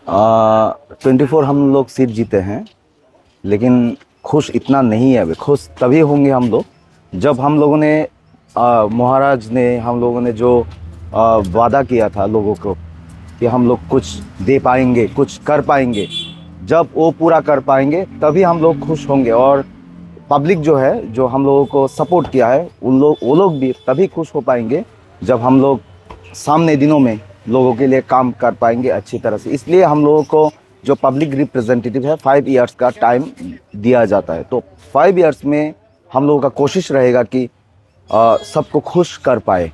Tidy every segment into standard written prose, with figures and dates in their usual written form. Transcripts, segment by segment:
24 हम लोग सीट जीते हैं, लेकिन खुश इतना नहीं है। अभी खुश तभी होंगे हम लोग जब हम लोगों ने महाराज ने हम लोगों ने जो वादा किया था लोगों को कि हम लोग कुछ दे पाएंगे, कुछ कर पाएंगे, जब वो पूरा कर पाएंगे तभी हम लोग खुश होंगे। और पब्लिक जो है, जो हम लोगों को सपोर्ट किया है, वो लोग भी तभी खुश हो पाएंगे जब हम लोग सामने दिनों में लोगों के लिए काम कर पाएंगे अच्छी तरह से। इसलिए हम लोगों को जो पब्लिक रिप्रेजेंटेटिव है 5 इयर्स का टाइम दिया जाता है। तो 5 इयर्स में हम लोगों का कोशिश रहेगा कि सबको खुश कर पाए।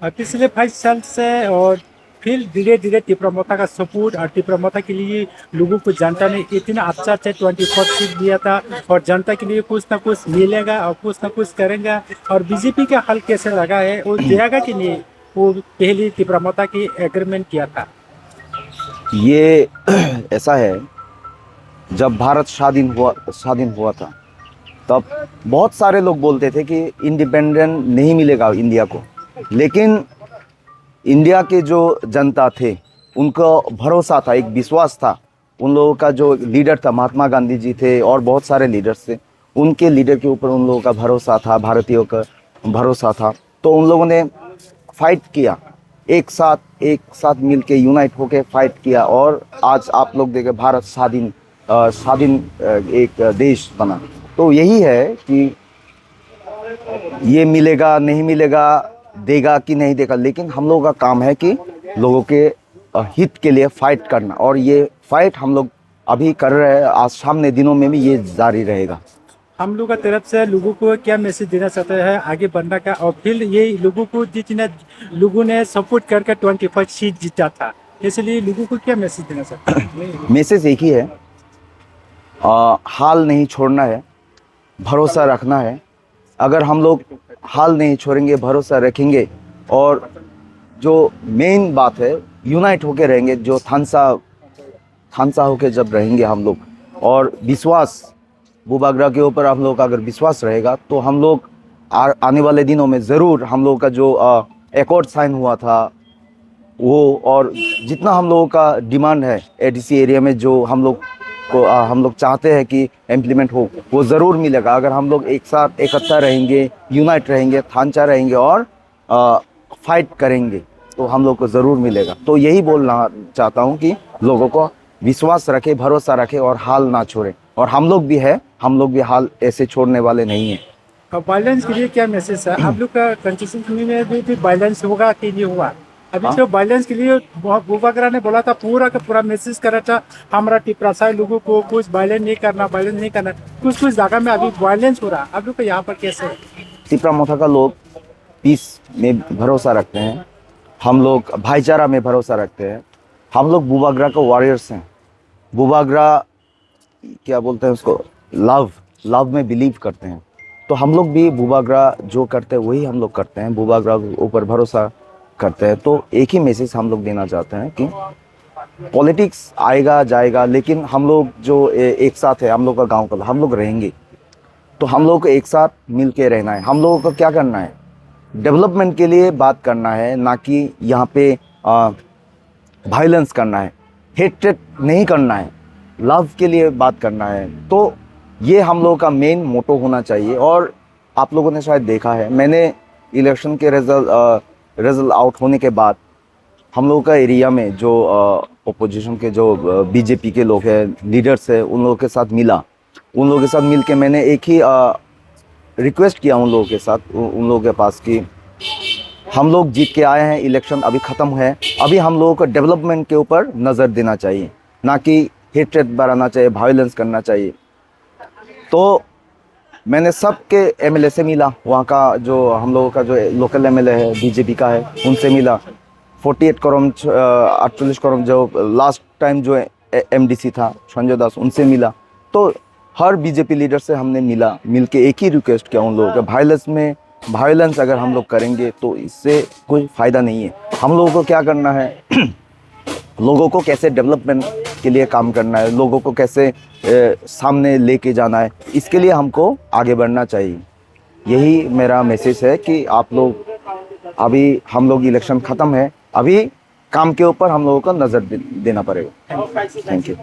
पिछले 5 साल से और फिर धीरे धीरे टिप्रामोता का सपोर्ट और टिप्रामोता के लिए लोगों को जनता ने इतना अच्छा 24 सीट दिया था और जनता के लिए कुछ ना कुछ मिलेगा और कुछ ना कुछ करेंगे। और बीजेपी का हल कैसे लगा है वो देगा कि नहीं, वो पहली टिप्रामोता की एग्रीमेंट किया था। ये ऐसा है, जब भारत स्वाधीन हुआ था तब बहुत सारे लोग बोलते थे कि इंडिपेंडेंट नहीं मिलेगा इंडिया को, लेकिन इंडिया के जो जनता थे उनको भरोसा था, एक विश्वास था। उन लोगों का जो लीडर था, महात्मा गांधी जी थे और बहुत सारे लीडर्स थे, उनके लीडर के ऊपर उन लोगों का भरोसा था, भारतीयों का भरोसा था। तो उन लोगों ने फाइट किया, एक साथ मिल के यूनाइट होके फाइट किया, और आज आप लोग देखें भारत स्वाधीन एक देश बना। तो यही है कि ये मिलेगा नहीं मिलेगा, देगा कि नहीं देगा, लेकिन हम लोगों का काम है कि लोगों के हित के लिए फाइट करना, और ये फाइट हम लोग अभी कर रहे हैं। आज सामने दिनों में भी ये जारी रहेगा। हम लोग का तरफ से लोगों को क्या मैसेज देना चाहते हैं आगे बढ़ने का, और फिर ये लोगों को जितने लोगों ने सपोर्ट करके 25 सीट जीता था, इसलिए लोगों को क्या मैसेज देना चाहते हैं? मैसेज एक ही है, हाल नहीं छोड़ना है, भरोसा रखना है। अगर हम लोग हाल नहीं छोड़ेंगे, भरोसा रखेंगे, और जो मेन बात है यूनाइट होके रहेंगे, जो थानसा होके जब रहेंगे हम लोग, और विश्वास बुबागरा के ऊपर हम लोग का अगर विश्वास रहेगा, तो हम लोग आने वाले दिनों में ज़रूर हम लोग का जो एकॉर्ड साइन हुआ था वो, और जितना हम लोगों का डिमांड है एडीसी एरिया में, जो हम लोग चाहते हैं कि इम्प्लीमेंट हो, वो ज़रूर मिलेगा। अगर हम लोग एक साथ इकट्ठा रहेंगे, यूनाइट रहेंगे, थानचा रहेंगे और फाइट करेंगे, तो हम लोग को ज़रूर मिलेगा। तो यही बोलना चाहता हूँ कि लोगों को विश्वास रखे, भरोसा रखे और हाल ना छोड़े, और हम लोग भी हाल ऐसे छोड़ने वाले नहीं हैं। और वायलेंस के लिए क्या मैसेज है आप लोग का? कंस्टिट्यूशन में भी वायलेंस होगा कि नहीं हुआ? अभी जो वायलेंस के लिए बुबागरा ने बोला था, पूरा का पूरा मैसेज करा था हमारा टिप्रासाई लोगों को कुछ वायलेंस नहीं करना। कुछ जगह में अभी वायलेंस हो रहा, आप लोग का यहाँ पर कैसे है? टिप्रामोथा का लोग पीस में भरोसा रखते हैं, हम लोग भाईचारा में भरोसा रखते हैं। हम लोग बुबागरा का वॉरियर्स हैं। बुबागरा क्या बोलते हैं उसको, लव में बिलीव करते हैं। तो हम लोग भी बुबागरा जो करते हैं वही हम लोग करते हैं, बुबागरा के ऊपर भरोसा करते हैं। तो एक ही मैसेज हम लोग देना चाहते हैं कि पॉलिटिक्स आएगा जाएगा, लेकिन हम लोग जो एक साथ है, हम लोग का गांव का हम लोग रहेंगे, तो हम लोग को एक साथ मिल के रहना है। हम लोगों को क्या करना है, डेवलपमेंट के लिए बात करना है, ना कि यहाँ पे वायलेंस करना है, हेट्रेट नहीं करना है, लव के लिए बात करना है। तो ये हम लोगों का मेन मोटो होना चाहिए। और आप लोगों ने शायद देखा है, मैंने इलेक्शन के रिजल्ट आउट होने के बाद हम लोगों का एरिया में जो ओपोजिशन के जो बीजेपी के लोग हैं, लीडर्स हैं, उन लोगों के साथ मिला। उन लोगों के साथ मिल के मैंने एक ही रिक्वेस्ट किया उन लोगों के साथ, उन लोगों के पास कि हम लोग जीत के आए हैं, इलेक्शन अभी ख़त्म है, अभी हम लोगों को डेवलपमेंट के ऊपर नज़र देना चाहिए, ना कि हेट्रेट बढ़ाना चाहिए, वायलेंस करना चाहिए। तो मैंने सबके एमएलए से मिला, वहाँ का जो हम लोगों का जो लोकल एमएलए है बीजेपी का है, उनसे मिला। 48 करोड़ 48 करोड़ जो लास्ट टाइम जो एमडीसी था संजय दास, उनसे मिला। तो हर बीजेपी लीडर से हमने मिल के एक ही रिक्वेस्ट किया उन लोगों का, वायलेंस अगर हम लोग करेंगे तो इससे कोई फ़ायदा नहीं है। हम लोगों को क्या करना है लोगों को कैसे डेवलपमेंट के लिए काम करना है, लोगों को कैसे सामने लेके जाना है, इसके लिए हमको आगे बढ़ना चाहिए। यही मेरा मैसेज है कि आप लोग, अभी हम लोग इलेक्शन ख़त्म है, अभी काम के ऊपर हम लोगों को नज़र देना पड़ेगा। Thank you.